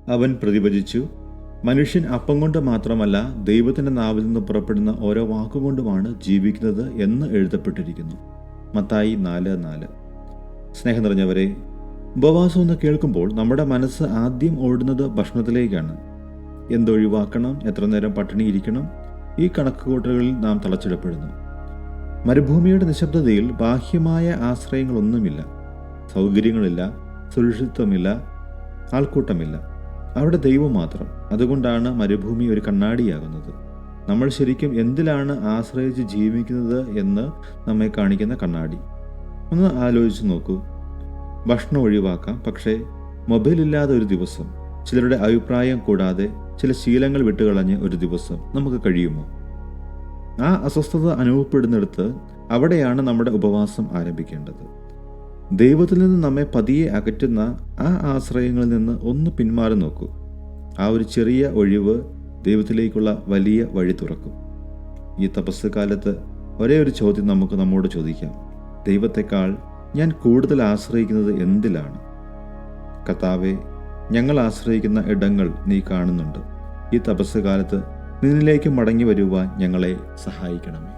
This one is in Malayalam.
അവൻ പ്രതിവചിച്ചു, മനുഷ്യൻ അപ്പം കൊണ്ട് മാത്രമല്ല ദൈവത്തിൻ്റെ നാവിൽ നിന്ന് പുറപ്പെടുന്ന ഓരോ വാക്കുകൊണ്ടുമാണ് ജീവിക്കുന്നത് എന്ന് എഴുതപ്പെട്ടിരിക്കുന്നു. മത്തായി 4:4. സ്നേഹം നിറഞ്ഞവരെ, ഉപവാസം എന്ന് കേൾക്കുമ്പോൾ നമ്മുടെ മനസ്സ് ആദ്യം ഓടുന്നത് ഭക്ഷണത്തിലേക്കാണ്. എന്തൊഴിവാക്കണം, എത്ര നേരം പട്ടിണിയിരിക്കണം, ഈ കണക്കുകൂട്ടലുകളിൽ നാം തളച്ചിടപ്പെടുന്നു. മരുഭൂമിയുടെ നിശബ്ദതയിൽ ബാഹ്യമായ ആശ്രയങ്ങളൊന്നുമില്ല. സൗകര്യങ്ങളില്ല, സുരക്ഷിതത്വമില്ല, ആൾക്കൂട്ടമില്ല. അവിടെ ദൈവം മാത്രം. അതുകൊണ്ടാണ് മരുഭൂമി ഒരു കണ്ണാടിയാകുന്നത്. നമ്മൾ ശരിക്കും എന്തിലാണ് ആശ്രയിച്ച് ജീവിക്കുന്നത് എന്ന് നമ്മെ കാണിക്കുന്ന കണ്ണാടി. ഒന്ന് ആലോചിച്ച് നോക്കൂ. ഭക്ഷണം ഒഴിവാക്കാം, പക്ഷേ മൊബൈൽ ഇല്ലാതെ ഒരു ദിവസം, ചിലരുടെ അഭിപ്രായം കൂടാതെ ചില ശീലങ്ങൾ വിട്ടുകളഞ്ഞ് ഒരു ദിവസം നമുക്ക് കഴിയുമോ? ആ അസ്വസ്ഥത അനുഭവപ്പെടുന്നിടത്ത് അവിടെയാണ് നമ്മുടെ ഉപവാസം ആരംഭിക്കേണ്ടത്. ദൈവത്തിൽ നിന്ന് നമ്മെ പതിയെ അകറ്റുന്ന ആ ആശ്രയങ്ങളിൽ നിന്ന് ഒന്ന് പിന്മാറി നോക്കൂ. ആ ഒരു ചെറിയ ഒഴിവ് ദൈവത്തിലേക്കുള്ള വലിയ വഴി തുറക്കും. ഈ തപസ് കാലത്ത് ഒരേ ഒരു ചോദ്യം നമുക്ക് നമ്മോട് ചോദിക്കാം: ദൈവത്തെക്കാൾ ഞാൻ കൂടുതൽ ആശ്രയിക്കുന്നത് എന്തിലാണ്? കർത്താവേ, ഞങ്ങൾ ആശ്രയിക്കുന്ന ഇടങ്ങൾ നീ കാണുന്നുണ്ട്. ഈ തപസ് കാലത്ത് നിന്നിലേക്ക് മടങ്ങി വരുവാൻ ഞങ്ങളെ സഹായിക്കണമേ.